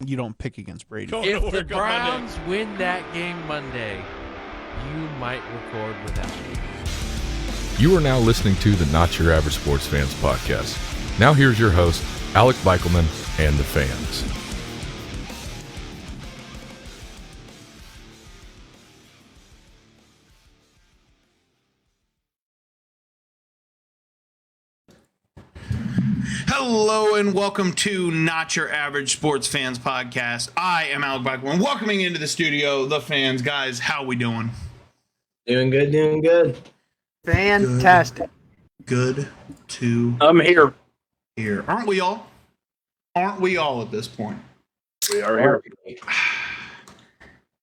you don't pick against Brady. If the Browns win that game Monday, you might record without me. You are now listening to the Not Your Average Sports Fans podcast. Now here's your host, Alec Beichelman, and the fans. Hello and welcome to Not Your Average Sports Fans podcast. I am Alec Beichelman, welcoming into the studio the fans. Guys, how we doing? Doing good. Fantastic. Good to I'm here. Aren't we all? Aren't we all at this point? We are here.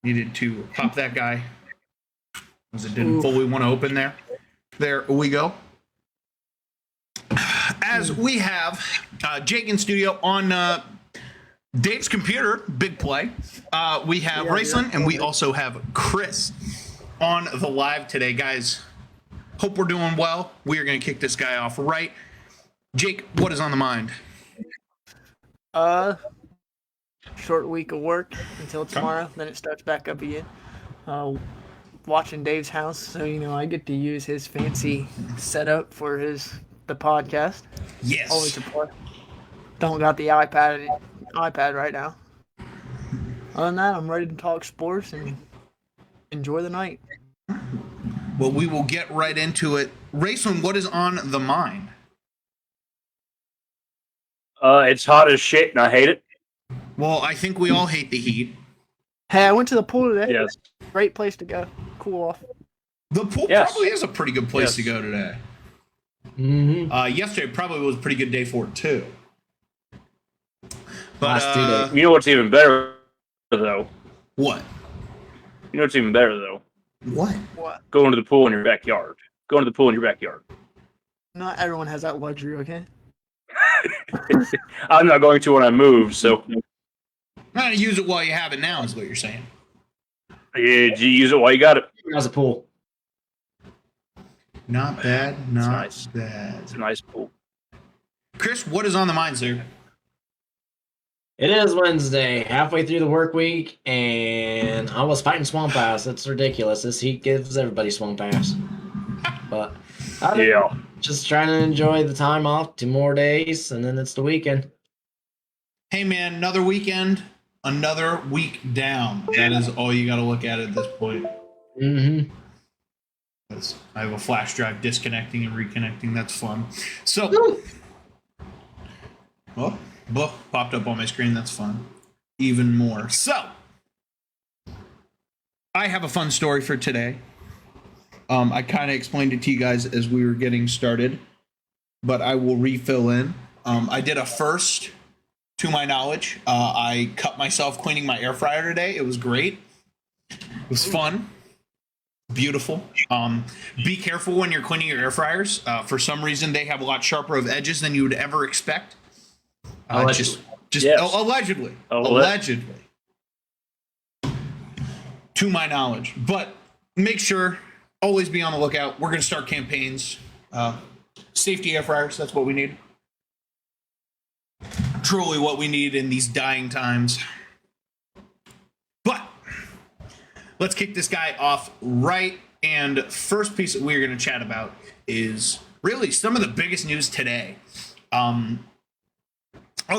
Needed to pop that guy as it didn't fully want to open there. There we go. As we have Jake in studio on Dave's computer, big play. We have Raceland and we also have Chris on the live today. Guys, hope we're doing well. We are going to kick this guy off right. Jake, what is on the mind? Short week of work until tomorrow, then it starts back up again. Watching Dave's house, so I get to use his fancy setup for the podcast. Yes. Always a plus. Don't got the iPad right now. Other than that, I'm ready to talk sports and enjoy the night. Well, we will get right into it. Raceland, what is on the mind? It's hot as shit, and I hate it. Well, I think we all hate the heat. Hey, I went to the pool today. Yes. Great place to go. Cool off. The pool Yes. probably is a pretty good place Yes. to go today. Mm-hmm. Yesterday probably was a pretty good day for it too. But Last 2 days. You know what's even better, though? What? You know what's even better, though? What? What? Going to the pool in your backyard. Going to the pool in your backyard. Not everyone has that luxury, okay? I'm not going to when I move, so Not to use it while you have it now is what you're saying. yeah, you use it while you got it. How's the pool? Not bad. Not nice. bad. It's a nice pool. Chris, what is on the mind, sir? It is Wednesday, halfway through the work week, and I was fighting swamp ass. It's ridiculous. This heat gives everybody swamp ass. But Yeah. just trying to enjoy the time off. 2 more days, and then it's the weekend. Hey, man, another weekend, another week down. That is all you got to look at this point. Mm-hmm. I have a flash drive disconnecting and reconnecting. That's fun. So, well, book popped up on my screen. That's fun. Even more. So, I have a fun story for today. I kind of explained it to you guys as we were getting started, but I will refill in. I did a first, to my knowledge. I cut myself cleaning my air fryer today. It was great. It was fun. Beautiful. Be careful when you're cleaning your air fryers. For some reason, they have a lot sharper of edges than you would ever expect. Allegedly. Allegedly. Allegedly. To my knowledge. But make sure, always be on the lookout. We're going to start campaigns. Safety air fryers, that's what we need. Truly what we need in these dying times. But let's kick this guy off right. And first piece that we're going to chat about is really some of the biggest news today. All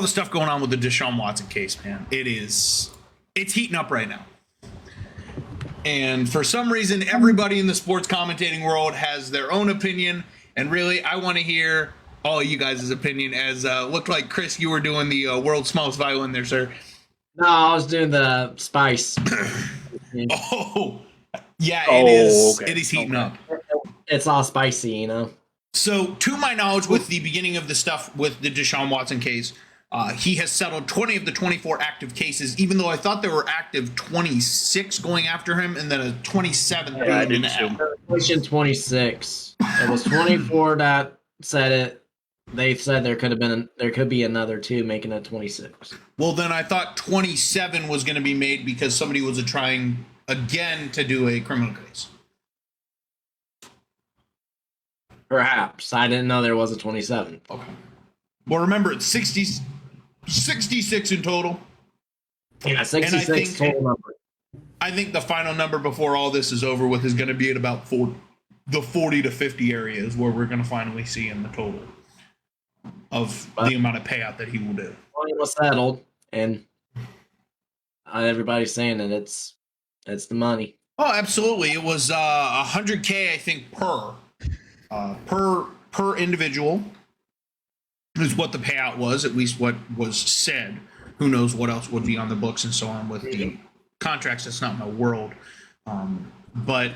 the stuff going on with the Deshaun Watson case, man. It's heating up right now. And for some reason, everybody in the sports commentating world has their own opinion. And really, I want to hear all you guys' opinion. As looked like, Chris, you were doing the world's smallest violin there, sir. No, I was doing the spice. Oh, yeah, it is. Okay. It is heating up. It's all spicy, So, to my knowledge, with the beginning of the stuff with the Deshaun Watson case, he has settled 20 of the 24 active cases, even though I thought there were active 26 going after him and then a 27th Yeah, I being did in too. out. Question 26. It was 24 that said it. They said there could be another 2 making it 26. Well, then I thought 27 was going to be made because somebody was trying again to do a criminal case. Perhaps. I didn't know there was a 27. Okay. Well, remember, it's 66 in total. Yeah, 66 think- total number. I think the final number before all this is over with is going to be at about the 40 to 50 areas where we're going to finally see in the total of the amount of payout that he will do. Money was settled, and everybody's saying that it's the money. Oh, absolutely. It was $100K, I think, per individual is what the payout was, at least what was said. Who knows what else would be on the books and so on with the contracts. That's not my world. But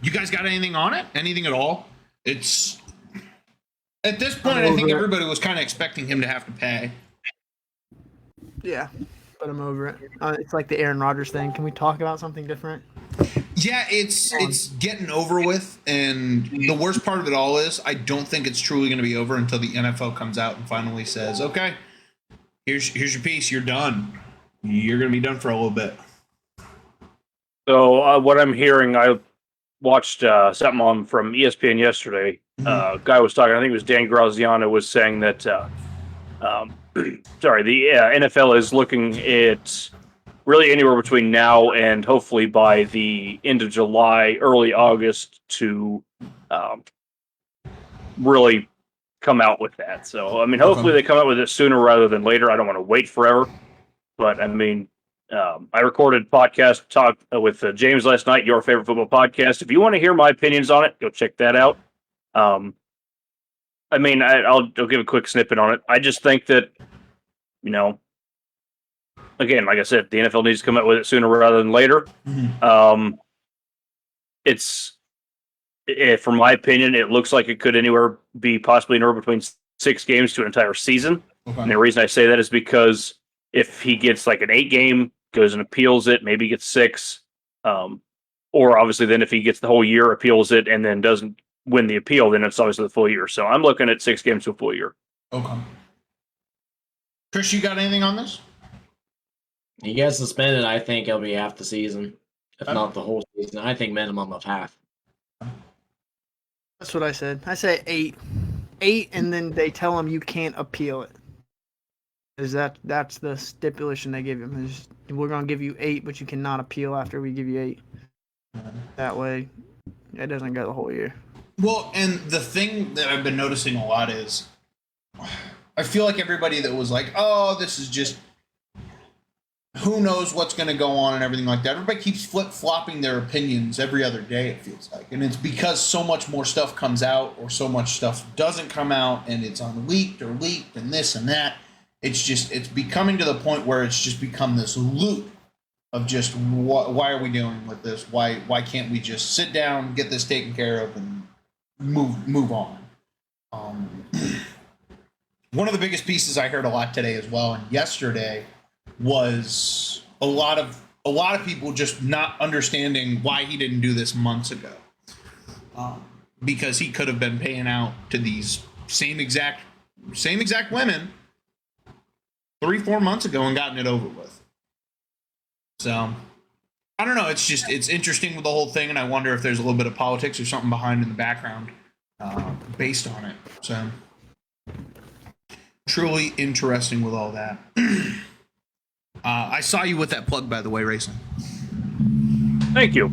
you guys got anything on it? Anything at all? It's at this point, I think everybody was kind of expecting him to have to pay. Yeah, but I'm over it. It's like the Aaron Rodgers thing. Can we talk about something different? Yeah, it's getting over with, and the worst part of it all is I don't think it's truly going to be over until the NFL comes out and finally says, "Okay, here's your piece. You're done. You're going to be done for a little bit." So what I'm hearing, I watched something on from ESPN yesterday. Guy was talking. I think it was Dan Graziano was saying that. Sorry, the NFL is looking at really anywhere between now and hopefully by the end of July, early August to really come out with that. So, I mean, hopefully they come out with it sooner rather than later. I don't want to wait forever. But, I mean, I recorded a podcast talk with James last night, your favorite football podcast. If you want to hear my opinions on it, go check that out. I mean, I'll give a quick snippet on it. I just think that, you know, again, like I said, the NFL needs to come out with it sooner rather than later. From my opinion, it looks like it could be possibly anywhere between 6 games to an entire season. Okay. And the reason I say that is because if he gets like an 8 game, goes and appeals it, maybe gets 6, or obviously then if he gets the whole year, appeals it, and then doesn't win the appeal, then it's obviously the full year. So I'm looking at 6 games to a full year. Okay. Chris, you got anything on this? He gets suspended, I think it'll be half the season, if not the whole season. I think minimum of half. That's what I said. I say 8. 8, and then they tell him you can't appeal it. That's the stipulation they give him. We're going to give you 8, but you cannot appeal after we give you 8. That way, it doesn't go the whole year. Well, and the thing that I've been noticing a lot is I feel like everybody that was like, oh, this is just who knows what's going to go on and everything like that. Everybody keeps flip-flopping their opinions every other day, it feels like. And it's because so much more stuff comes out or so much stuff doesn't come out and it's unleaked or leaked and this and that. It's becoming to the point where it's just become this loop of just why are we dealing with this? Why can't we just sit down, get this taken care of, and move on? One of the biggest pieces I heard a lot today as well, and yesterday, was a lot of people just not understanding why he didn't do this months ago, because he could have been paying out to these same exact women 3-4 months ago and gotten it over with. So I don't know. It's interesting with the whole thing, and I wonder if there's a little bit of politics or something behind in the background based on it. So truly interesting with all that. I saw you with that plug, by the way, Racing. Thank you.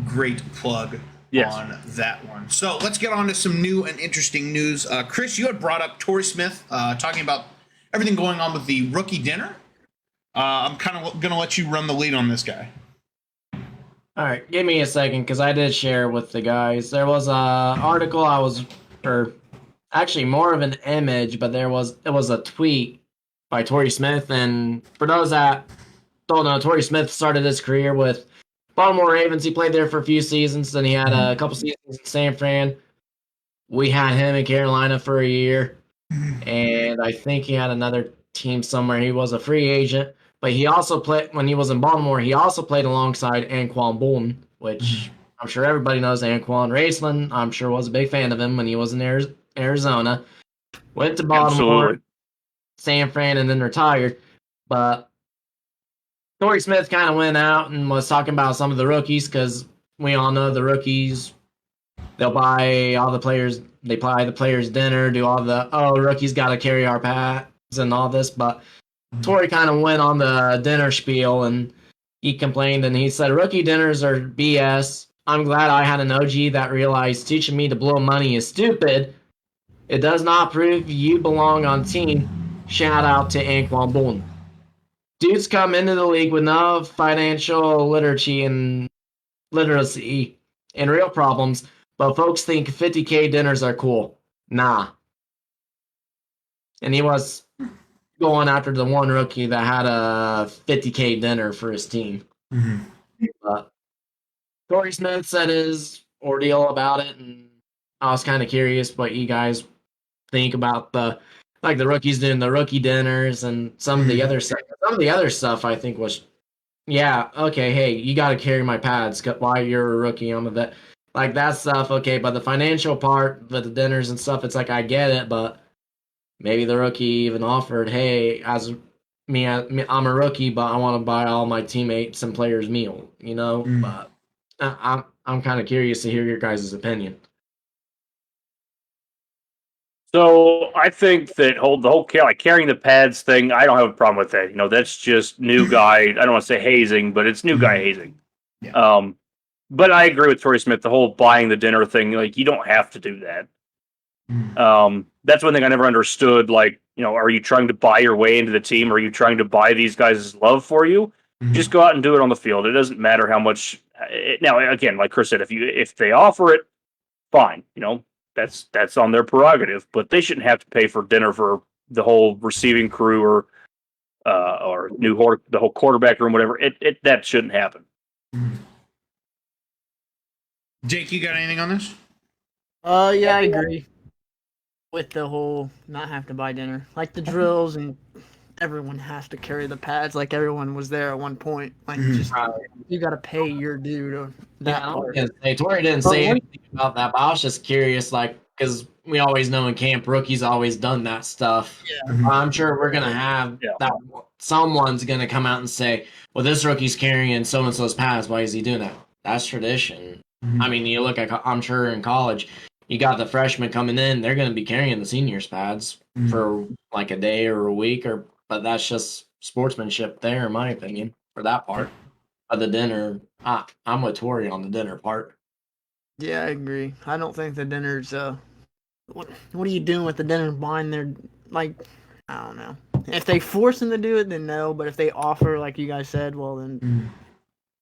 Great plug on that one. So let's get on to some new and interesting news. Chris, you had brought up Torrey Smith talking about everything going on with the rookie dinner. I'm kind of going to let you run the lead on this guy. All right, give me a second because I did share with the guys. There was a article or actually more of an image, but it was a tweet by Torrey Smith. And for those that don't know, Torrey Smith started his career with Baltimore Ravens. He played there for a few seasons. Then he had a couple seasons in San Fran. We had him in Carolina for a year. And I think he had another team somewhere. He was a free agent. But he also played, when he was in Baltimore, he also played alongside Anquan Boldin, which I'm sure everybody knows Anquan. Raceland, I'm sure, was a big fan of him when he was in Arizona. Went to Baltimore, Absolutely. San Fran, and then retired. But Torrey Smith kind of went out and was talking about some of the rookies because we all know the rookies, they'll buy all the players, they buy the players dinner, do all the, rookies got to carry our pads and all this. But Tori kind of went on the dinner spiel and he complained and he said, rookie dinners are BS. I'm glad I had an OG that realized teaching me to blow money is stupid. It does not prove you belong on team. Shout out to Anquan Boone. Dudes come into the league with no financial literacy and real problems, but folks think 50K dinners are cool. Nah. And he was going after the one rookie that had a 50K dinner for his team. But Corey Smith said his ordeal about it, and I was kind of curious what you guys think about the rookies doing the rookie dinners and some of the other stuff. Some of the other stuff I think was, yeah, okay, hey, you got to carry my pads while you're a rookie. I'm a vet. Like that stuff, okay, but the financial part with the dinners and stuff, it's like I get it, but maybe the rookie even offered, hey, as me, I'm a rookie, but I want to buy all my teammates and players meal, you know. But I'm kind of curious to hear your guys' opinion. So I think that the whole like carrying the pads thing, I don't have a problem with that. You know, that's just new guy. I don't want to say hazing, but it's new guy hazing. Yeah. But I agree with Torrey Smith. The whole buying the dinner thing, like you don't have to do that. That's one thing I never understood. Like, you know, are you trying to buy your way into the team? Or are you trying to buy these guys' love for you? Just go out and do it on the field. It doesn't matter how much. Now, again, like Chris said, if they offer it, fine. You know, that's on their prerogative. But they shouldn't have to pay for dinner for the whole receiving crew or the whole quarterback room, whatever. That shouldn't happen. Jake, you got anything on this? Yeah, I agree with the whole not have to buy dinner. Like the drills and everyone has to carry the pads. Like everyone was there at one point. Like just you got to pay your due to that part. Tori didn't say anything about that, but I was just curious, like, because we always know in camp rookies always done that stuff. Yeah. I'm sure we're gonna have that. Someone's gonna come out and say, "Well, this rookie's carrying so and so's pads. Why is he doing that?" That's tradition. I mean, you look at, I'm sure in college, you got the freshmen coming in, they're going to be carrying the seniors' pads for like a day or a week, but that's just sportsmanship there, in my opinion, for that part of the dinner. I'm with Tori on the dinner part. Yeah, I agree. I don't think the dinner's what are you doing with the dinner? Buying their, like, I don't know. If they force them to do it, then no. But if they offer, like you guys said, well then.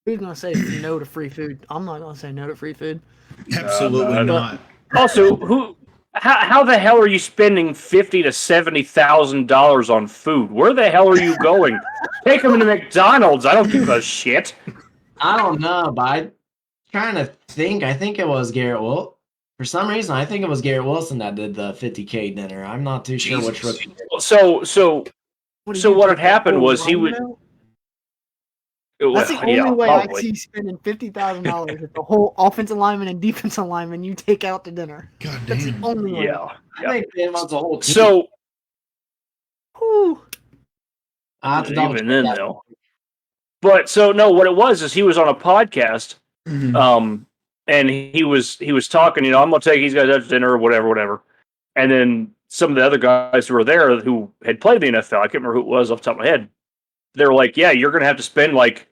Who's gonna say no to free food? I'm not gonna say no to free food. Absolutely not. Also, how the hell are you spending $50,000 to $70,000 on food? Where the hell are you going? Take them to McDonald's. I don't give a shit. I don't know, but I'm trying to think. I think it was Garrett Wilson. For some reason, I think it was Garrett Wilson that did the 50K dinner. I'm not too sure which rookie. So what had happened was he would. That's the only way I see spending $50,000 if the whole offensive lineman and defensive lineman you take out to dinner. God damn. That's the only way. Yeah. I think it was a whole team. So. Even then, though. But so no, what it was is he was on a podcast, and he was talking. You know, I'm gonna take these guys out to dinner or whatever. And then some of the other guys who were there who had played the NFL, I can't remember who it was off the top of my head. They were like, "Yeah, you're gonna have to spend like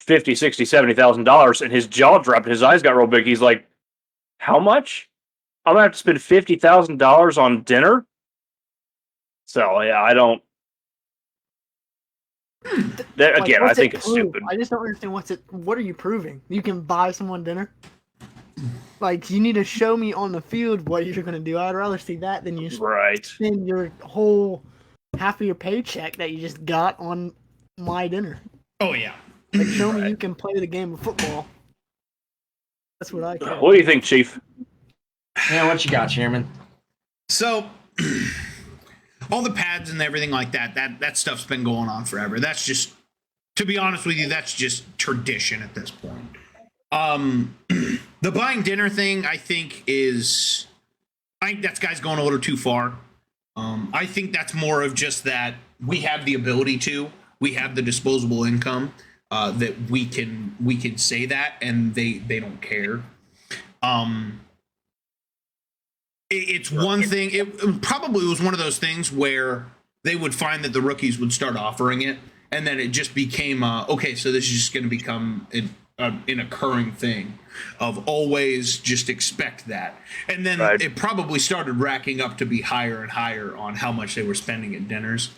$50,000, $60,000, $70,000." And his jaw dropped, and his eyes got real big. He's like, "How much? I'm gonna have to spend $50,000 on dinner?" So yeah, I don't. Again, I think it's stupid. I just don't understand what are you proving? You can buy someone dinner? Like, you need to show me on the field what you're going to do. I'd rather see that than you spend your whole half of your paycheck that you just got on my dinner. Oh, yeah. Like, show me you can play the game of football. That's what I care. What do you think, Chief? Yeah, what you got, Chairman? So, all the pads and everything like that stuff's been going on forever. That's just, to be honest with you, that's just tradition at this point. The buying dinner thing, I think that guy's going a little too far. I think that's more of just that we have the ability we have the disposable income, that we can say that, and they don't care. It's one thing. It probably was one of those things where they would find that the rookies would start offering it, and then it just became okay. So this is just going to become an occurring thing of always just expect that, and then it probably started racking up to be higher and higher on how much they were spending at dinners.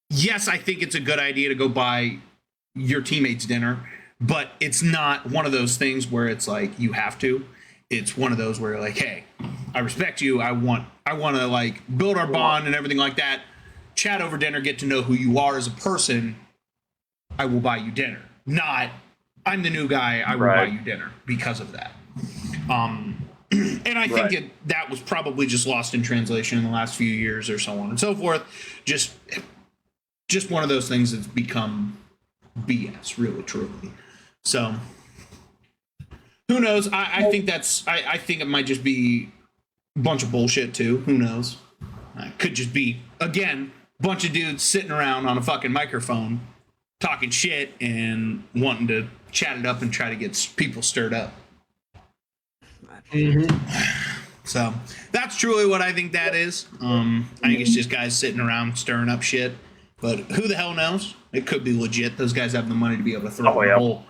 Yes, I think it's a good idea to go buy your teammates dinner, but it's not one of those things where it's like you have to. It's one of those where you're like, hey, I respect you. I want to like build our bond and everything like that. Chat over dinner, get to know who you are as a person. I will buy you dinner. Not, I'm the new guy. I will buy you dinner because of that. And I think that was probably just lost in translation in the last few years or so on and so forth. Just one of those things that's become BS, really, truly. So who knows? I think I think it might just be a bunch of bullshit too. Who knows? It could just be, again, a bunch of dudes sitting around on a fucking microphone talking shit and wanting to chat it up and try to get people stirred up. So that's truly what I think that is. I think it's just guys sitting around stirring up shit. But who the hell knows? It could be legit. Those guys have the money to be able to throw it in the hole.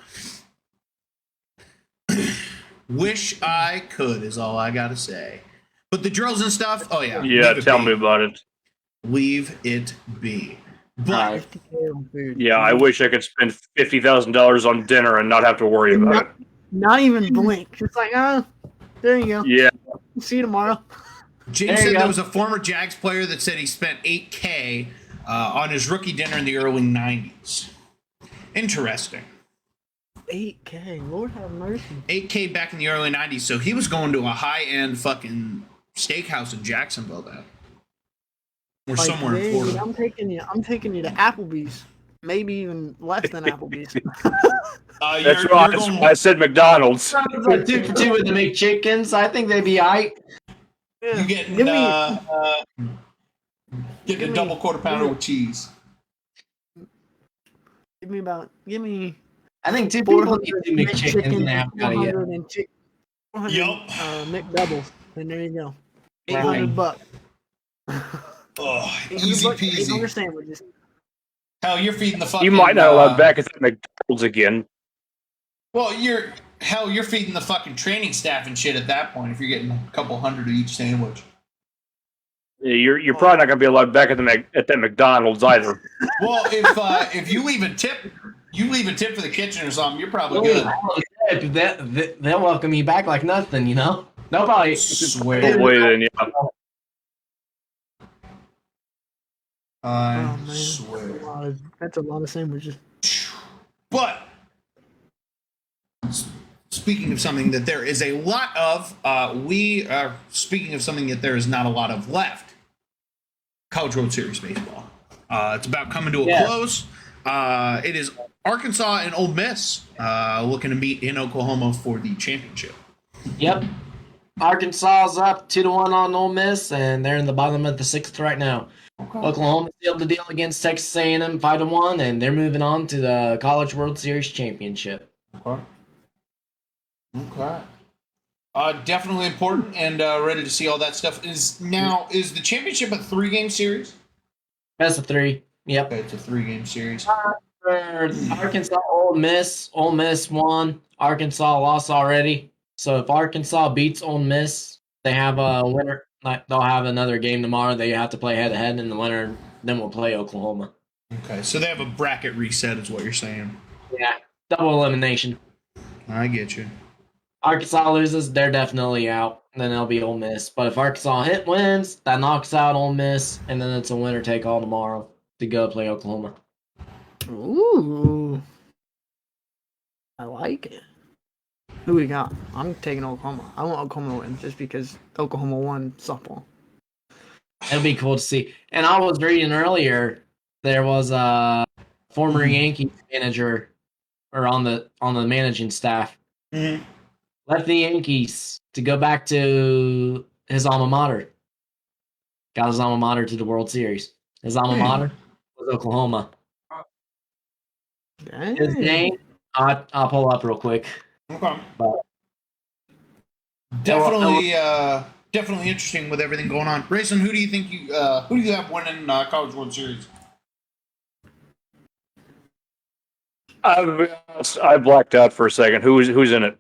Wish I could is all I gotta say. But the drills and stuff, oh yeah. Yeah, tell me about it. Leave it be. But yeah, I wish I could spend $50,000 on dinner and not have to worry about it. Not even blink. Just like, there you go. Yeah. See you tomorrow. James said there was a former Jags player that said he spent $8K on his rookie dinner in the early 90s. Interesting. 8K, Lord have mercy. 8K back in the early 90s, so he was going to a high-end fucking steakhouse in Jacksonville then. Or like, somewhere in Florida. I'm taking you to Applebee's. Maybe even less than Applebee's. That's right. I said McDonald's. Like 2 for 2 with the McChickens. I think they'd be aight. Yeah. You getting a double quarter pounder with cheese. Give me. I think 2 people need 2 McChickens now. 400 McDoubles, and there you go. $800. Oh, easy peasy. $800 sandwiches. Hell, you're feeding the fucking. You might not allowed back at the McDonald's again. Well, you're feeding the fucking training staff and shit at that point if you're getting a couple hundred of each sandwich. Yeah, you're probably not gonna be allowed back at that McDonald's either. Well, if you leave a tip for the kitchen or something, you're probably good. They'll welcome you back like nothing, you know. They'll probably swear. Probably then, yeah. I swear. That's a lot of sandwiches. But speaking of something that there is a lot of, we are speaking of something that there is not a lot of left. College World Series baseball. It's about coming to a close. It is Arkansas and Ole Miss looking to meet in Oklahoma for the championship. Yep. Arkansas's up 2-1 on Ole Miss, and they're in the bottom of the 6th right now. Okay. Oklahoma sealed the deal against Texas A&M 5-1, and they're moving on to the College World Series championship. Okay. Definitely important and ready to see all that stuff. Is the championship a 3-game series? That's a 3. Yep. Okay, it's a 3-game series. Arkansas, Ole Miss won. Arkansas lost already. So if Arkansas beats Ole Miss, they have a winner. They'll have another game tomorrow. They have to play head-to-head, and the winner then will play Oklahoma. Okay, so they have a bracket reset is what you're saying. Yeah, double elimination. I get you. Arkansas loses, they're definitely out. Then it'll be Ole Miss. But if Arkansas wins, that knocks out Ole Miss, and then it's a winner-take-all tomorrow to go play Oklahoma. Ooh. I like it. Who we got? I'm taking Oklahoma. I want Oklahoma to win just because Oklahoma won softball. It'll be cool to see. And I was reading earlier, there was a former Yankees manager or on the managing staff. Mm-hmm. Left the Yankees to go back to his alma mater. Got his alma mater to the World Series. His alma mater was Oklahoma. Dang. His name, I'll pull up real quick. Okay. Definitely definitely interesting with everything going on. Grayson, who do you think who do you have winning College World Series? I blacked out for a second. Who's in it?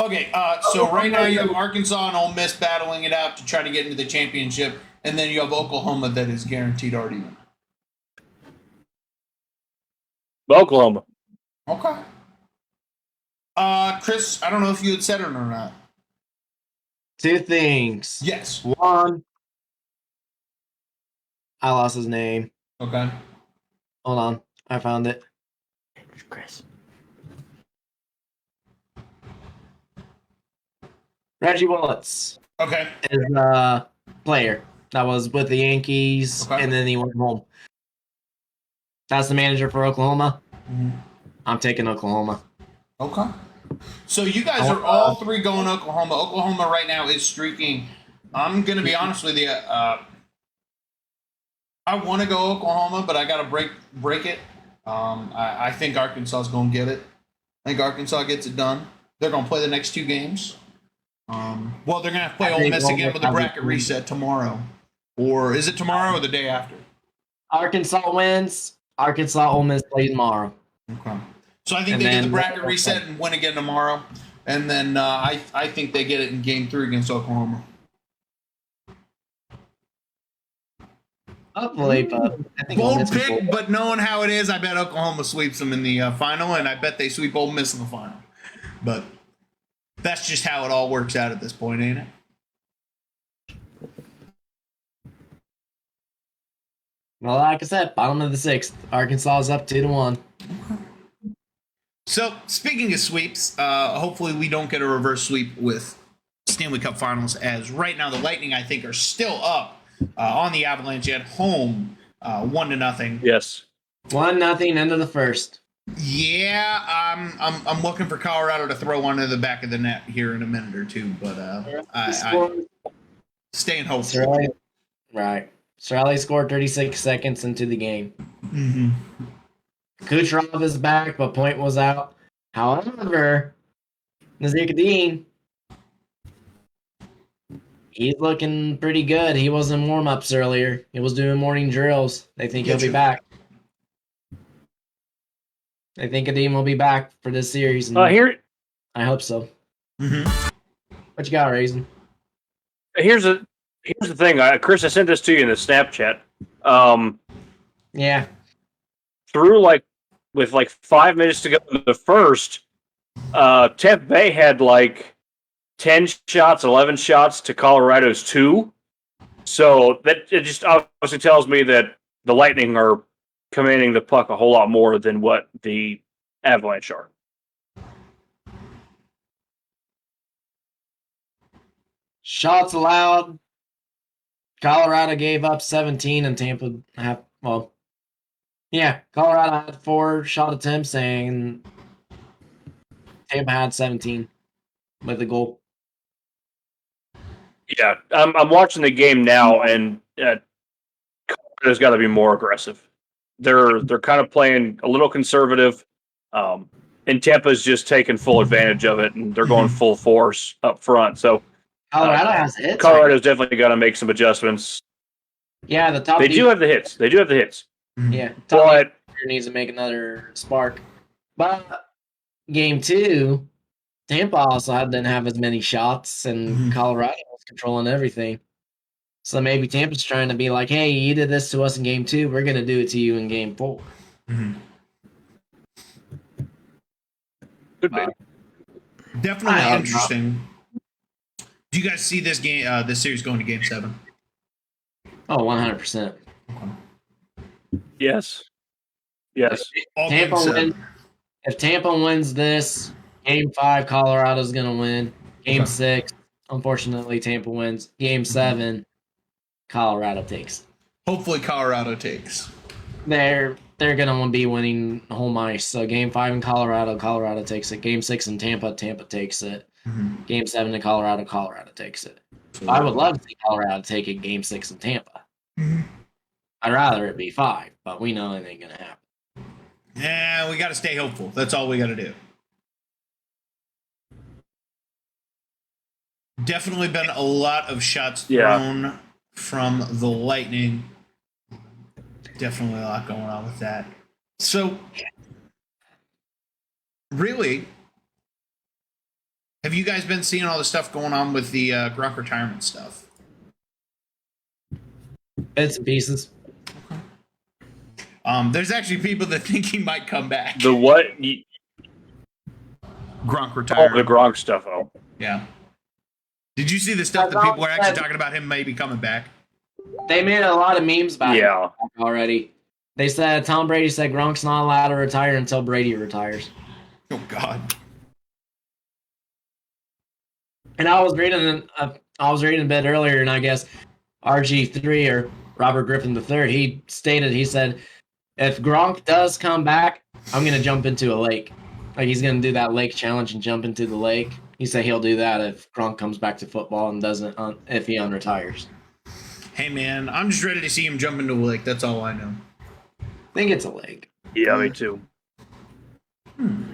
Okay, so right now you have Arkansas and Ole Miss battling it out to try to get into the championship, and then you have Oklahoma that is guaranteed already in. Oklahoma. Okay. Chris, I don't know if you had said it or not. Two things. Yes. One, I lost his name. Okay. Hold on. I found it. Chris. Reggie Bullets Okay. is a player that was with the Yankees, Okay. and then he went home. That's the manager for Oklahoma. Mhm. I'm taking Oklahoma. Okay. So you guys are all three going Oklahoma. Oklahoma right now is streaking. I'm going to be honest with you. I want to go Oklahoma, but I got to break it. I think Arkansas is going to get it. I think Arkansas gets it done. They're going to play the next two games. Well, they're going to have to play Ole Miss again with the bracket reset tomorrow. Or is it tomorrow or the day after? Arkansas wins. Arkansas, Ole Miss play tomorrow. Okay. So I think And they get the then- bracket reset and win again tomorrow. And then I think they get it in game 3 against Oklahoma. Hopefully, but I think Ole Bold Miss will- pick, but knowing how it is, I bet Oklahoma sweeps them in the final, and I bet they sweep Ole Miss in the final. But that's just how it all works out at this point, ain't it? Well, like I said, bottom of the 6th. Arkansas is up 2-1. So, speaking of sweeps, hopefully we don't get a reverse sweep with Stanley Cup Finals, as right now the Lightning, I think, are still up on the Avalanche at home, 1-0. Yes. 1-0, end of the first. Yeah, I'm looking for Colorado to throw one to the back of the net here in a minute or two, but I staying hopeful. Right. Sorelli scored 36 seconds into the game. Mm-hmm. Kucherov is back, but Point was out. However, Nazir Kadeen, he's looking pretty good. He was in warm-ups earlier. He was doing morning drills. They think he'll be back. They think Kadeen will be back for this series. And Here, I hope so. Mm-hmm. What you got, Raisin? here's the thing, Chris. I sent this to you in the Snapchat. Yeah. With 5 minutes to go in the first, Tampa Bay had 10 shots, 11 shots to Colorado's 2. So it just obviously tells me that the Lightning are commanding the puck a whole lot more than what the Avalanche are. Shots allowed. Colorado gave up 17 and Tampa had, Colorado had 4 shot attempts and Tampa had 17 with the goal. Yeah, I'm watching the game now, and Colorado's got to be more aggressive. They're kind of playing a little conservative, and Tampa's just taking full advantage of it, and they're going full force up front. So Colorado has hits. Colorado's definitely got to make some adjustments. Yeah, the top. They do have the hits. Yeah, But needs to make another spark. But game 2, Tampa also didn't have as many shots, and Colorado was controlling everything. So maybe Tampa's trying to be like, "Hey, you did this to us in game 2. We're gonna do it to you in game 4." Mm-hmm. could be. Definitely I don't interesting. Do you guys see this game, this series going to Game 7? Oh, 100%. Yes. All Tampa Game 7. wins. If Tampa wins this, game 5, Colorado's gonna win. Game 6, unfortunately, Tampa wins. Game 7, Colorado takes. Hopefully Colorado takes. They're gonna be winning home ice. So game 5 in Colorado, Colorado takes it. Game 6 in Tampa, Tampa takes it. Mm-hmm. Game 7 in Colorado, Colorado takes it. I would love to see Colorado take it game 6 in Tampa. Mm-hmm. I'd rather it be 5, but we know it ain't gonna happen. Yeah, we got to stay hopeful. That's all we got to do. Definitely been a lot of shots Yeah. thrown from the Lightning. Definitely a lot going on with that. So, really, have you guys been seeing all the stuff going on with the Gronk retirement stuff? Bits and pieces. There's actually people that think he might come back. The what? Gronk Oh, retired. the Gronk stuff. Oh, Yeah. Did you see the stuff that people were actually talking about him maybe coming back? They made a lot of memes about it yeah. already. They said Tom Brady said Gronk's not allowed to retire until Brady retires. Oh God. And I was reading a bit earlier, and I guess RG3 or Robert Griffin III, he said, if Gronk does come back, I'm going to jump into a lake. Like, he's going to do that lake challenge and jump into the lake. He said he'll do that if Gronk comes back to football and doesn't, if he unretires. Hey man, I'm just ready to see him jump into a lake. That's all I know. I think it's a lake. Yeah, me too.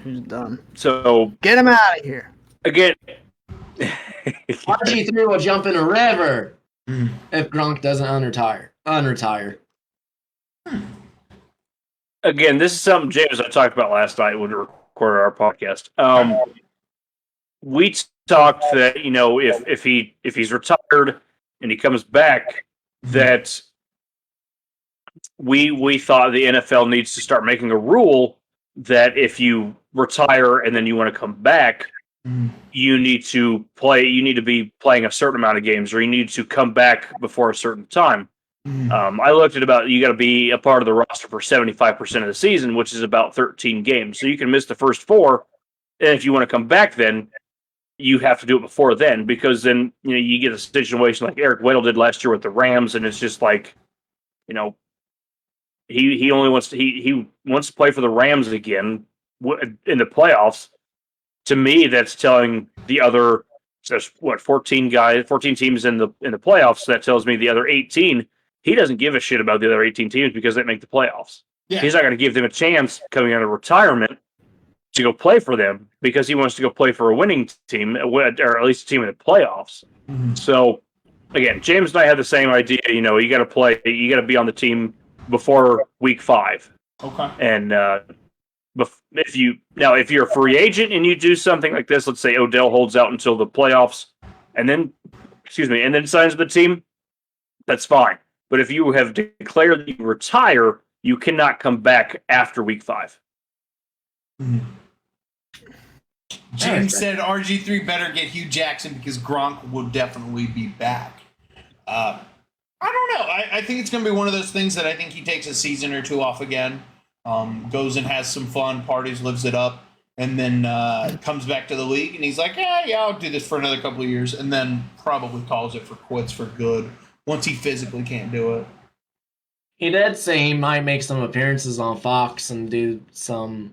He's done. So Get him out of here. again, RG3 will jump in a river if Gronk doesn't unretire. again, this is something James and I talked about last night when we recorded our podcast. We talked that if he's retired and he comes back, that we thought the NFL needs to start making a rule that if you retire and then you want to come back, you need to play. You need to be playing a certain amount of games, or you need to come back before a certain time. I looked at about you got to be a part of the roster for 75% of the season, which is about 13 games. So you can miss the first 4, and if you want to come back, then you have to do it before then, because then you get a situation like Eric Weddle did last year with the Rams, and it's just like, he only wants to he wants to play for the Rams again in the playoffs. To me, that's telling the other 14 teams in the playoffs. That tells me the other 18. He doesn't give a shit about the other 18 teams because they make the playoffs. Yeah. He's not going to give them a chance coming out of retirement to go play for them because he wants to go play for a winning team, or at least a team in the playoffs. So, again, James and I had the same idea. You got to play. You got to be on the team before week 5. Okay. And if you're a free agent and you do something like this, let's say Odell holds out until the playoffs, and then signs with the team, that's fine. But if you have declared that you retire, you cannot come back after week 5. James said RG3 better get Hugh Jackson because Gronk will definitely be back. I don't know. I think it's going to be one of those things that I think he takes a season or 2 off again, goes and has some fun, parties, lives it up, and then comes back to the league, and he's like, yeah, I'll do this for another couple of years, and then probably calls it for quits for good once he physically can't do it. He did say he might make some appearances on Fox and do some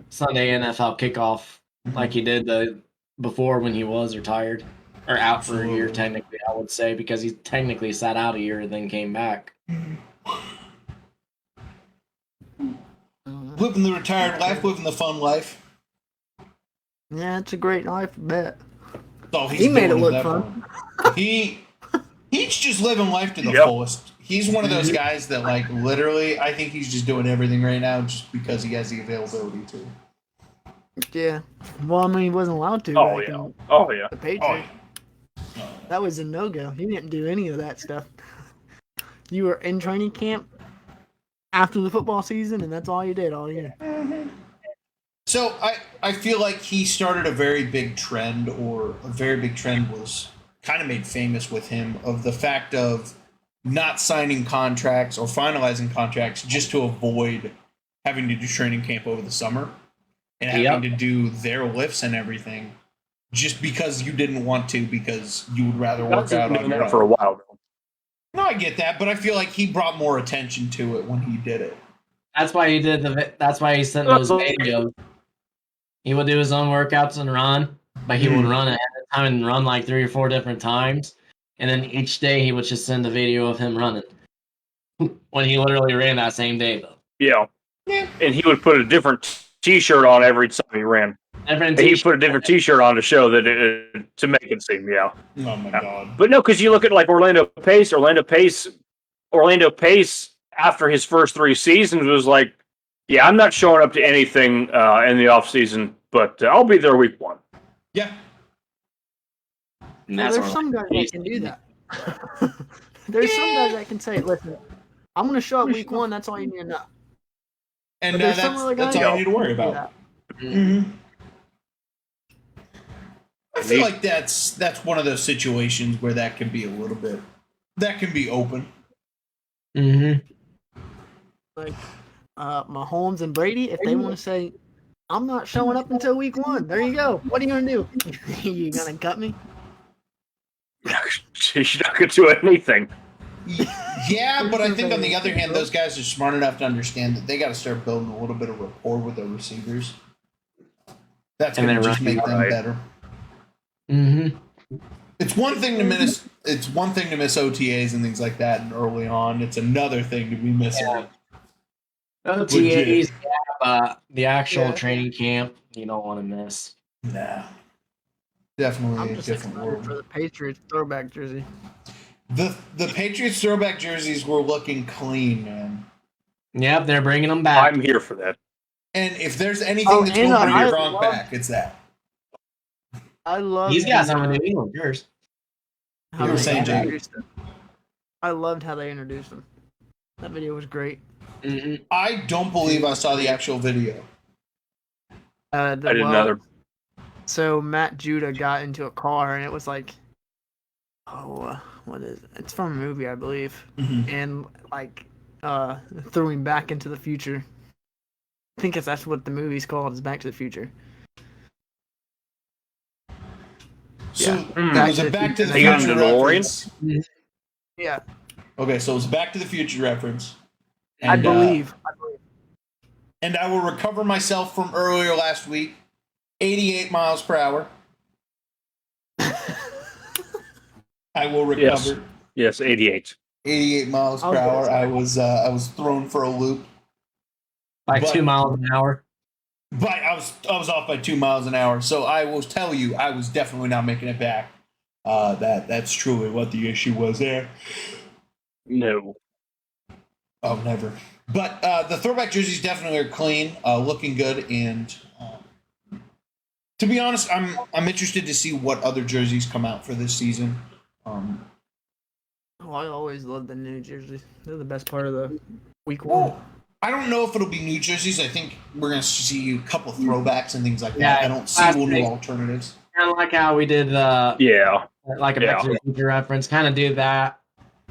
Sunday NFL kickoff like he did before when he was retired. Or out for a year, technically, I would say, because he technically sat out a year and then came back. Living the retired life, living the fun life. Yeah, it's a great life, I bet. Oh, He made it look fun. He's just living life to the fullest. He's one of those guys that, like, literally, I think he's just doing everything right now just because he has the availability to. Yeah. Well, I mean, he wasn't allowed to. Oh, back yeah. in Oh, yeah. The Patriots. That was a no-go. He didn't do any of that stuff. You were in training camp after the football season, and that's all you did all year. So I feel like he started a very big trend, or a very big trend was kind of made famous with him, of the fact of not signing contracts or finalizing contracts just to avoid having to do training camp over the summer and having to do their lifts and everything just because you didn't want to, because you would rather work out on your own. For a while, though. No, I get that, but I feel like he brought more attention to it when he did it. That's why he did that's why he sent those videos. He would do his own workouts and run, but he would run ahead of time and run like 3 or 4 different times. And then each day he would just send a video of him running. When he literally ran that same day, though. Yeah. And he would put a different T-shirt on every time he ran. Different He t-shirt. put a different T-shirt on to show that to make it seem, yeah. Oh my god. But no, because you look at like Orlando Pace. Orlando Pace after his first 3 seasons was like, yeah, I'm not showing up to anything in the off season, but I'll be there week 1. Yeah. And Well, that's there's what some guys that can do that. There's some guys that can say, listen, I'm going to show up week 1. That's all you need to know. And But there's some that's other guys all that you need to worry can't do about. that. Mm-hmm. I feel like that's one of those situations where that can be a little bit, that can be open. Like Mahomes and Brady, if they want to say, I'm not showing up until week 1, there you go. What are you going to do? You going to cut me? She's not going to do anything. Yeah, but I think on the other hand, those guys are smart enough to understand that they got to start building a little bit of rapport with their receivers. That's going to just make them better. It's one thing to miss. It's one thing to miss OTAs and things like that, and early on, it's another thing to be missing. OTAs, but the actual training camp, you don't want to miss. Nah, definitely I'm a just different excited world. for the Patriots throwback jersey. The Patriots throwback jerseys were looking clean, man. Yep, they're bringing them back. I'm here for that. And if there's anything that's going to bring Gronk back, it's that. I love. He's got some New England jerseys. how You were they saying, Jake? introduced them. I loved how they introduced them. That video was great. I don't believe I saw the actual video. I didn't either. So Matt Judah got into a car and it was like, what is it? It's from a movie, I believe, and like threw him back into the future. I think that's what the movie's called, is Back to the Future. So Yeah. was it Back to the They got Future into DeLorean? reference? Yeah, Okay, so it was Back to the Future reference. I And, believe. And I will recover myself from earlier last week. 88 miles per hour. I will recover. Yes, 88. 88 miles per hour. I was thrown for a loop. By But- 2 miles an hour. But I was off by 2 miles an hour. So I will tell you, I was definitely not making it back. That's truly what the issue was there. No. Oh, never. But the throwback jerseys definitely are clean, looking good, and to be honest, I'm interested to see what other jerseys come out for this season. I always love the new jerseys. They're the best part of the week 1. I don't know if it'll be new jerseys. I think we're going to see a couple things and things like that. Yeah, I don't see new alternatives. Kind of like how we did like a Back to the Future reference. Kind of do that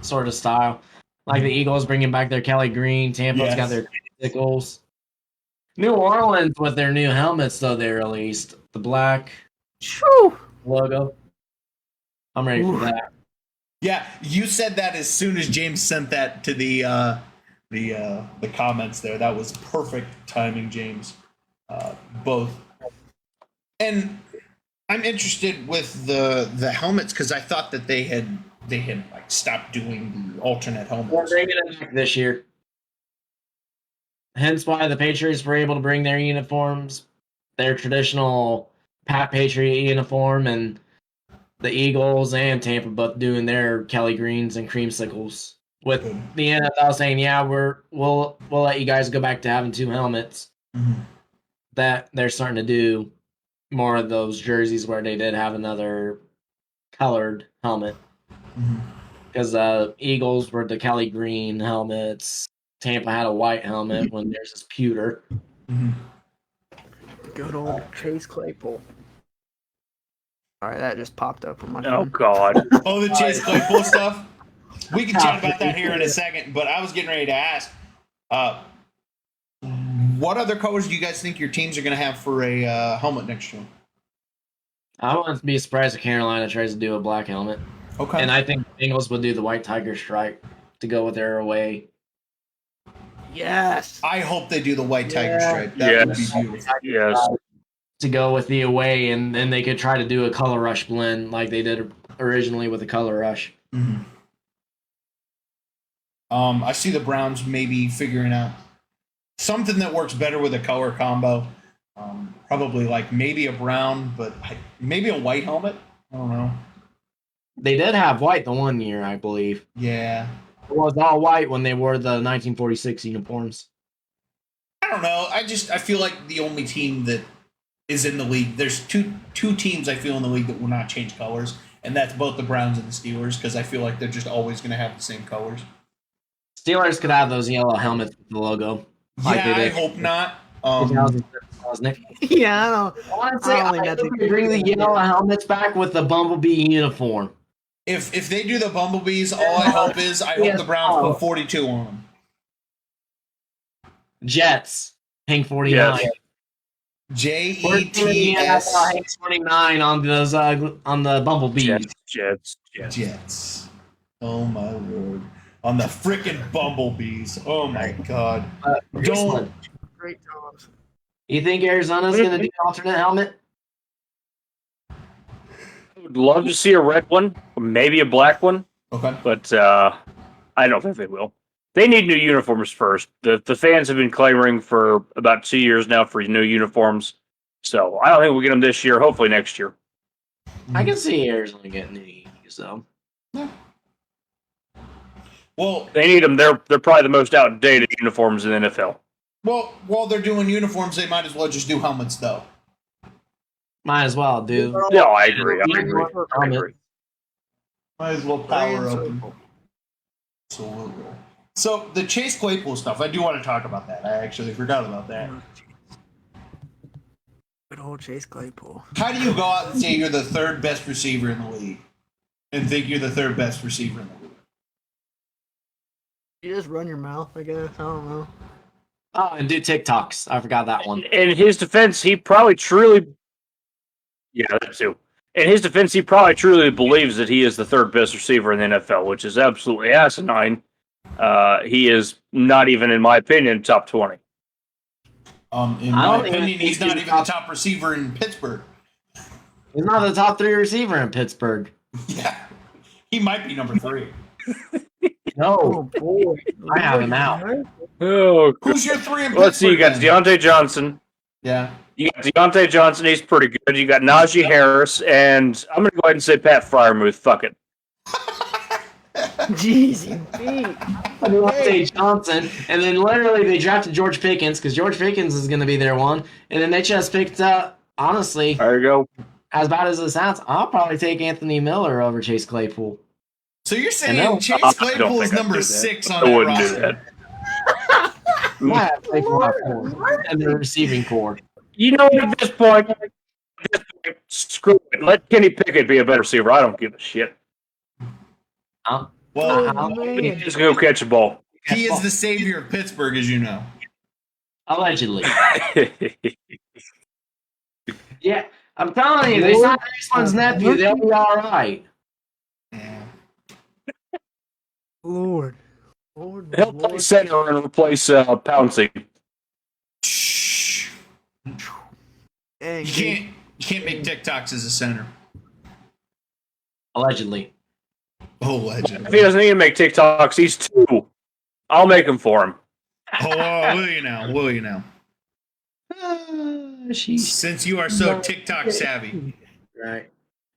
sort of style. Like the Eagles bringing back their Kelly Green. Tampa's got their Sickles. New Orleans with their new helmets, though, they released. The black logo. I'm ready for that. Yeah, you said that as soon as James sent that to the comments there. That was perfect timing, James. Both. And I'm interested with the helmets because I thought that they had like stopped doing the alternate helmets. We're bringing it back this year. Hence why the Patriots were able to bring their uniforms, their traditional Pat Patriot uniform, and the Eagles and Tampa both doing their Kelly Greens and creamsicles. With the NFL saying, "Yeah, we'll let you guys go back to having 2 helmets." That they're starting to do more of those jerseys where they did have another colored helmet. Because Eagles were the Kelly Green helmets. Tampa had a white helmet when there's this pewter. Good old Chase Claypool. All right, that just popped up on my phone. Oh, God. Oh, the Chase Claypool stuff? We can chat about that here in a second, but I was getting ready to ask, what other colors do you guys think your teams are going to have for a helmet next year? I wouldn't be surprised if Carolina tries to do a black helmet. Okay. And I think the Bengals would do the white tiger stripe to go with their away. Yes. I hope they do the white tiger stripe. That would be beautiful. Yes. To go with the away, and then they could try to do a color rush blend like they did originally with the color rush. I see the Browns maybe figuring out something that works better with a color combo. Probably like maybe a brown, but maybe a white helmet. I don't know. They did have white the one year, I believe. Yeah. It was all white when they wore the 1946 uniforms. I don't know. I feel like the only team that is in the league. There's two teams I feel in the league that will not change colors, and that's both the Browns and the Steelers, because I feel like they're just always going to have the same colors. Steelers could have those yellow helmets with the logo. Like Yeah, I hope not. Wasn't it? Yeah, I don't. Honestly, I don't I think that's think a we bring the good yellow idea. helmets back with the Bumblebee uniform. If they do the Bumblebees, all I hope is I hope the Browns put 42 on them. Jets, Hank 49. Yes. Jets. Hank 49 on those on the Bumblebees. Jets. Oh my lord. On the freaking Bumblebees. Oh my god. Don't. Great jobs. You think Arizona's going to do an alternate helmet? I would love to see a red one, or maybe a black one, Okay. but I don't think they will. They need new uniforms first. The fans have been clamoring for about 2 years now for new uniforms, so I don't think we'll get them this year. Hopefully next year. I can see Arizona getting these, though. Well, They need them. They're probably the most outdated uniforms in the NFL. while they're doing uniforms, they might as well just do helmets, though. Might as well, dude. No, I agree. Might as well power up. Absolutely. So the Chase Claypool stuff, I do want to talk about that. I actually forgot about that. Good old Chase Claypool. How do you go out and say you're the third best receiver in the league and think you're the third best receiver in the league? You just run your mouth, I guess. I don't know. Oh, and do TikToks. I forgot that one. In his defense, he probably truly... Yeah, that too. In his defense, he probably truly believes that he is the third best receiver in the NFL, which is absolutely asinine. He is not even, in my opinion, top 20. In my opinion, he's not even the top receiver in Pittsburgh. He's not the top 3 receiver in Pittsburgh. Yeah. He might be number 3. No. Boy. I have him out. Oh, Who's your 3 in Pittsburgh? let's see. You got then? Deontay Johnson. Yeah. You got Deontay Johnson. He's pretty good. You got Najee Harris, and I'm going to go ahead and say Pat Fryermuth. Fuck it. Jeez, you beat. Deontay Johnson, and then literally they drafted George Pickens because George Pickens is going to be their one, and then they just picked up. Honestly, There you go. as bad as it sounds, I'll probably take Anthony Miller over Chase Claypool. So you're saying I know. Chase I don't Claypool is think I'd number do that. 6 on I that wouldn't do roster? that. Yeah, Claypool at 4 and the receiving core. You know, at this point, screw it. Let Kenny Pickett be a better receiver. I don't give a shit. Huh? Well, Man. Just go catch a ball. he is the savior of Pittsburgh, as you know. Allegedly. Yeah, I'm telling you, they signed Iceland's nephew. They'll be all right. Yeah. Lord. He'll play center and replace Pouncey. Shh. Dang, You can't make TikToks as a center. Allegedly. Oh, legend. If he doesn't need to make TikToks, he's 2. I'll make them for him. Oh, will you now? Will you now? She's Since you are so TikTok savvy. right.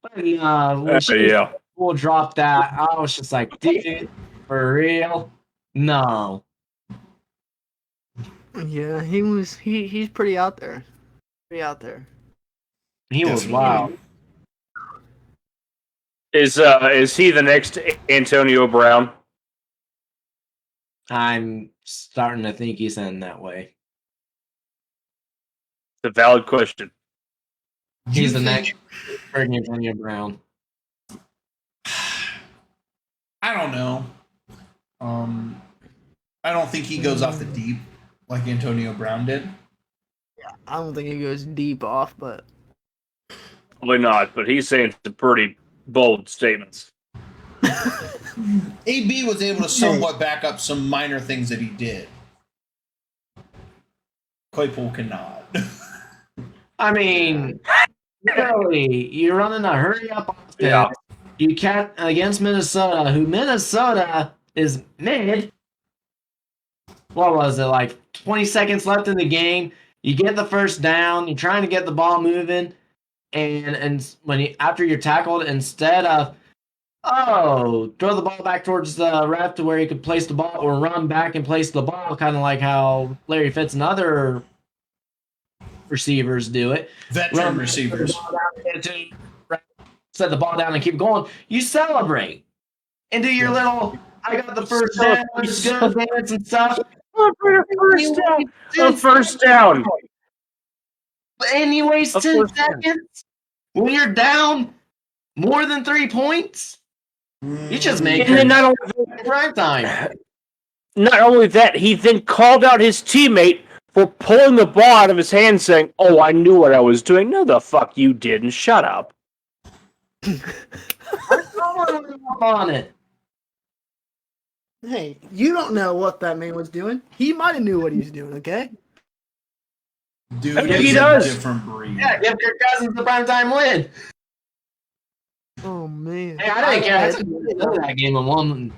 But when Yeah. we'll drop that, I was just like, dude, for real? No. Yeah, he's pretty out there. Pretty out there. He was Definitely. wild. Is he the next Antonio Brown? I'm starting to think he's in that way. It's a valid question. He's the next friggin' Antonio Brown. I don't know. I don't think he goes off the deep like Antonio Brown did. I don't think he goes deep off, but Probably not, but he's saying some pretty bold statements. AB was able to somewhat back up some minor things that he did. Claypool cannot. I mean, really, you're running a hurry up offense. Yeah. You can't against Minnesota, who Minnesota is mid. What was it, like 20 seconds left in the game? You get the first down. You're trying to get the ball moving, and after you're tackled, instead of throw the ball back towards the ref to where he could place the ball, or run back and place the ball, kind of like how Larry Fitz and other receivers do it. Veteran receivers. Set the ball down and keep going. You celebrate and do your little I got the first down, good dance and stuff. A first down. And you waste 10 seconds when you're down more than 3 points. You just make And then not prime time. only that, he then called out his teammate for pulling the ball out of his hand, saying, "Oh, I knew what I was doing." No, the fuck you didn't. Shut up. On it. Hey, you don't know what that man was doing. He might have knew what he was doing, okay? Dude, I think he he's does. a different breed. Yeah, give Kirk Cousins the primetime win. Oh, man. Hey, I didn't care. I took that game and won.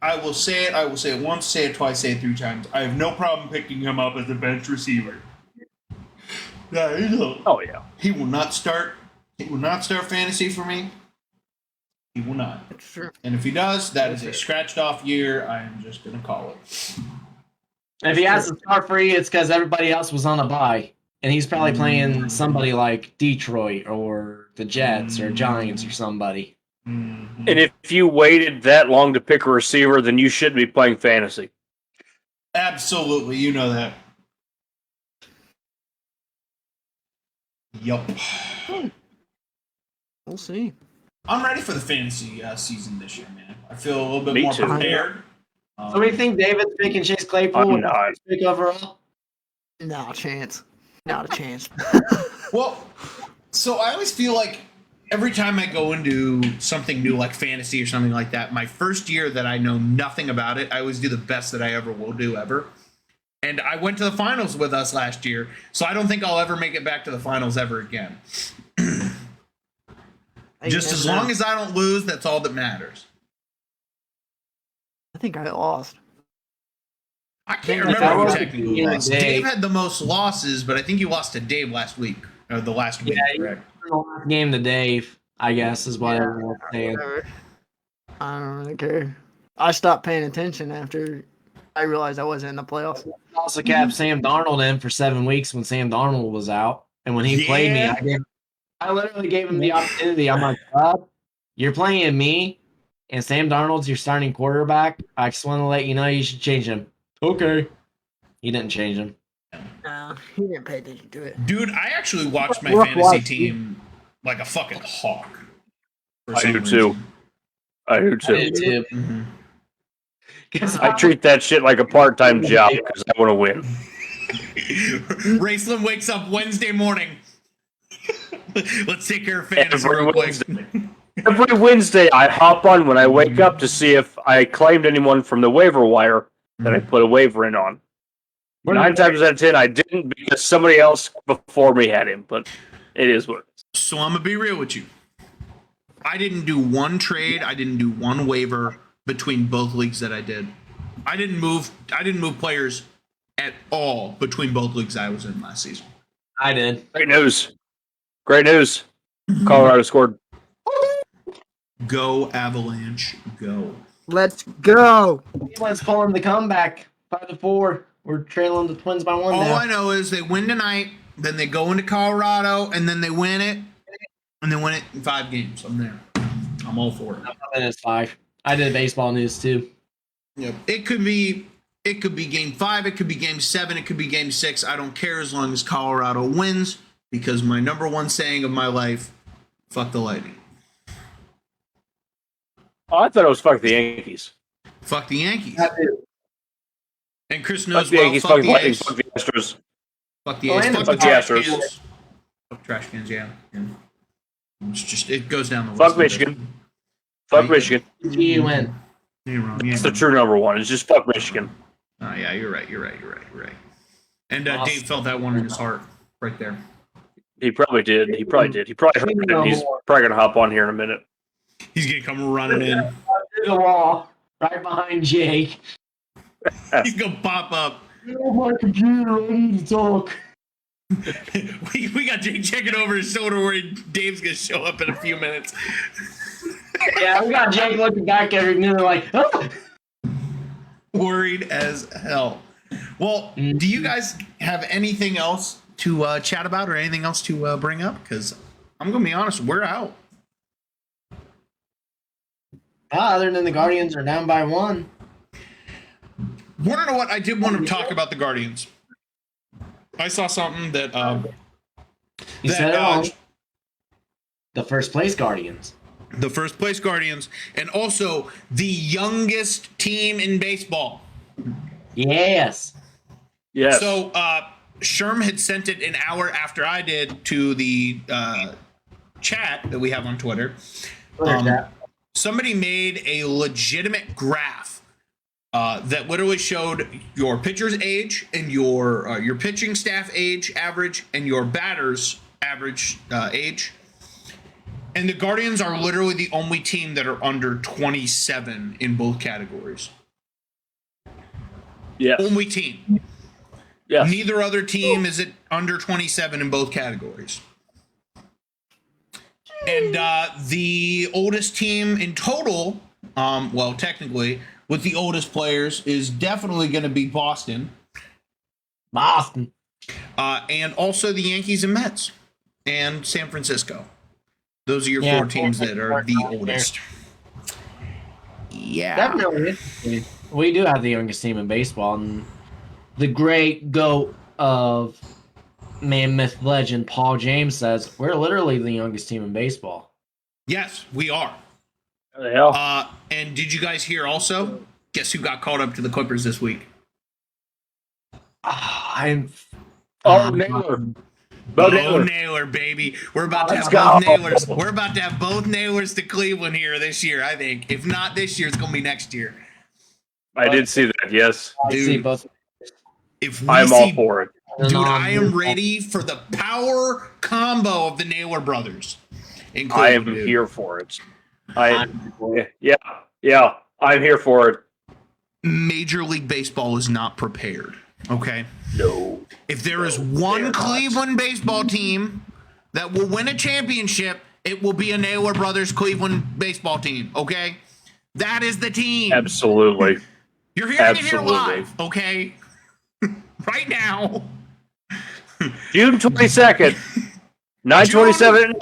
I will say it once, say it twice, say it 3 times. I have no problem picking him up as a bench receiver. Oh yeah. He will not start fantasy for me. He will not. Sure. And if he does, that is a scratched off year. I am just going to call it. If he has to start free, it's because everybody else was on a bye. And he's probably playing somebody like Detroit or the Jets or Giants or somebody. And if you waited that long to pick a receiver, then you shouldn't be playing fantasy. Absolutely. You know that. Yup. We'll see. I'm ready for the fantasy season this year, man. I feel a little bit Me more too. prepared. So we think David's picking Chase Claypool I'm with the not. first pick overall? Not a chance. Not a chance. Well, so I always feel like every time I go into something new like fantasy or something like that, my first year that I know nothing about it, I always do the best that I ever will do ever. And I went to the finals with us last year, so I don't think I'll ever make it back to the finals ever again. Just as long as I don't lose, that's all that matters. I think I lost. I can't If I remember who was technically being lost. Dave- Dave had the most losses, but I think you lost to Dave last week. Or the last week, Yeah, correct? The last game to Dave, I guess, is what everyone's saying. Whatever. I don't really care. I stopped paying attention after I realized I wasn't in the playoffs. Also kept Sam Darnold in for 7 weeks when Sam Darnold was out. And when he played me, I literally gave him the opportunity. I'm like, Bob, you're playing me, and Sam Darnold's your starting quarterback. I just want to let you know you should change him. Okay. He didn't change him. No, he didn't pay attention to it. Dude, I actually watched my Rough fantasy watch, team like a fucking hawk. For I some do too. reason. I do too. I did too. Mhm. 'Cause I treat that shit like a part-time job because I want to win. Raceland wakes up Wednesday morning. Let's take care of fantasy Every real quick. Wednesday. Every Wednesday, I hop on when I wake up to see if I claimed anyone from the waiver wire that I put a waiver in on. 9 times out of 10, I didn't because somebody else before me had him, but it is what it is. So I'm gonna be real with you. I didn't do one trade. I didn't do one waiver between both leagues that I did. I didn't move players at all between both leagues I was in last season. I did. Great news. Great news. Colorado scored. Go Avalanche, go! Let's go. Let's pull in the comeback. 5-4. We're trailing the Twins by 1 All now. I know is they win tonight, then they go into Colorado, and then they win it, and they win it in 5 games. I'm there. I'm all for it. And it's 5. I did baseball news too. Yep. It could be game 5, it could be game 7, it could be game 6. I don't care as long as Colorado wins, because my number one saying of my life, fuck the Lightning. Oh, I thought it was fuck the Yankees. Fuck the Yankees. And Chris Fuck knows the well, Yankees, fuck fuck the the Lightning, A's. fuck the Astros. Fuck the Oh, A's. and Fuck fuck the the trash Astros. cans. Fuck trash cans, yeah. It's just, it goes down the list. Fuck Michigan. Fuck Michigan. You win. You're wrong. That's the true number one. It's just fuck Michigan. Oh, yeah, you're right. And Dave felt that one in his heart right there. He probably did. He probably heard it. He's probably going to hop on here in a minute. He's going to come running in. Through the wall, right behind Jake. He's going to pop up. Oh, my computer, I need to talk. we got Jake checking over his shoulder where Dave's gonna show up in a few minutes. Yeah, we got Jake looking back every minute like, oh. Worried as hell. Well, do you guys have anything else to chat about or anything else to bring up? Because I'm gonna be honest, we're out. Other than the Guardians are down by 1. Want to know what? I did want to talk about the Guardians. I saw something that You said it wrong. The first place Guardians. The first place Guardians, and also the youngest team in baseball. Yes. Yes. So Sherm had sent it an hour after I did to the chat that we have on Twitter. Somebody made a legitimate graph that literally showed your pitcher's age and your pitching staff age average and your batter's average age. And the Guardians are literally the only team that are under 27 in both categories. Yes. Only team. Yes. Neither other team is at under 27 in both categories. And the oldest team in total, well, technically, with the oldest players is definitely going to be Boston. And also the Yankees and Mets and San Francisco. Those are your 4 teams that are the oldest. Yeah. Definitely. We do have the youngest team in baseball, and the great GOAT of man, myth, legend, Paul James says, we're literally the youngest team in baseball. Yes, we are. Yeah. And did you guys hear also? Guess who got called up to the Clippers this week? Naylor. Bo Naylor, baby. We're about to have go. both Naylors. We're about to have both Naylors to Cleveland here this year, I think. If not this year, it's going to be next year. I did see that, yes. Dude, I'm all for it. Dude, I am ready for the power combo of the Naylor brothers. I am here for it. I'm here for it. Major League Baseball is not prepared, okay? No. If there is one Cleveland baseball team that will win a championship, it will be a Naylor Brothers Cleveland baseball team, okay? That is the team. Absolutely. You're hearing it here live, okay? Right now. June 22nd, 9:27.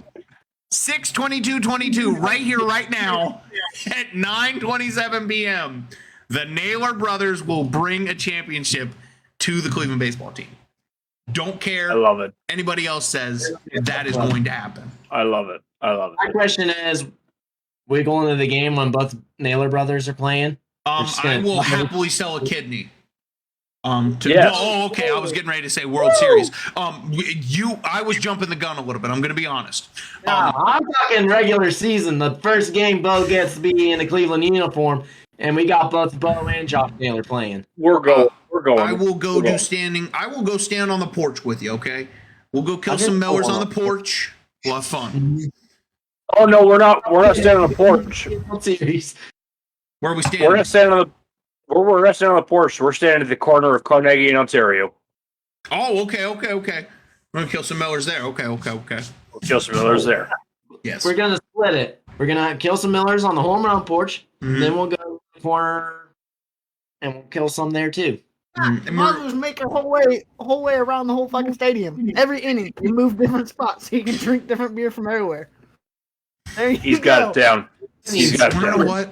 6/22/22, right here, right now, at 9:27 p.m. The Naylor Brothers will bring a championship to the Cleveland baseball team. Don't care. I love it. Anybody else says that is going to happen. I love it. My question is, we go into the game when both Naylor brothers are playing? I will happily sell a kidney. Yes. Oh, okay. I was getting ready to say World Series. I was jumping the gun a little bit. I'm going to be honest. I'm talking regular season. The first game, Bo gets to be in the Cleveland uniform, and we got both Bo and Josh Naylor playing. We're going. I will go I will go stand on the porch with you. Okay. We'll go kill some Millers on the porch. We'll have fun. Oh no, we're not. We're not standing on the porch. Where are we standing? We're not standing on the. We're not standing on the porch. We're standing at the corner of Carnegie and Ontario. Oh, okay. We're gonna kill some Millers there. Okay. We'll kill some Millers there. Yes. We're gonna split it. We're gonna kill some Millers on the home run porch. Then we'll go to the corner and we'll kill some there too. Might as well make a whole way around the whole fucking stadium. Every inning, you move different spots so you can drink different beer from everywhere. There you He's go. got it down. He's got it You know down. what?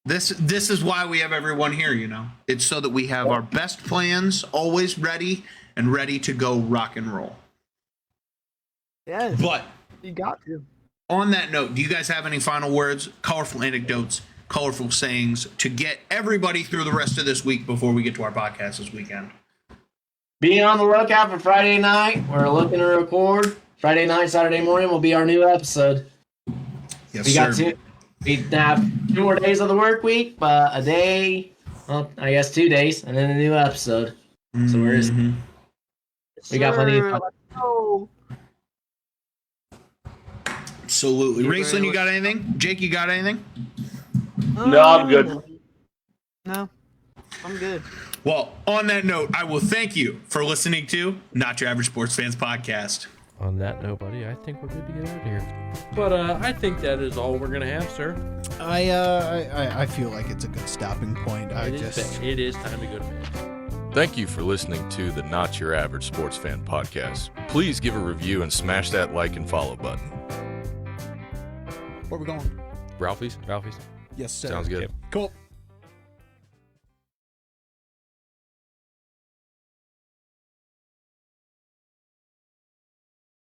This is why we have everyone here, you know. It's so that we have our best plans always ready and ready to go rock and roll. Yes, But you got to. on that note, do you guys have any final words, colorful anecdotes, colorful sayings to get everybody through the rest of this week before we get to our podcast this weekend? Be on the lookout for Friday night. We're looking to record. Friday night, Saturday morning will be our new episode. Yes, We got sir. we have 2 more days of the work week, but a day, well, I guess 2 days, and then a new episode. So we got plenty of time. Oh, Absolutely. Raceland, you got anything? Jake, you got anything? No, I'm good. No, I'm good. Well, on that note, I will thank you for listening to Not Your Average Sports Fans Podcast. On that note, buddy, I think we're good to get out of here. But I think that is all we're gonna have, sir. I feel like it's a good stopping point. It is time to go to bed. Thank you for listening to the Not Your Average Sports Fan Podcast. Please give a review and smash that like and follow button. Where we going? Ralphie's? Yes, sir. Sounds good. Cool.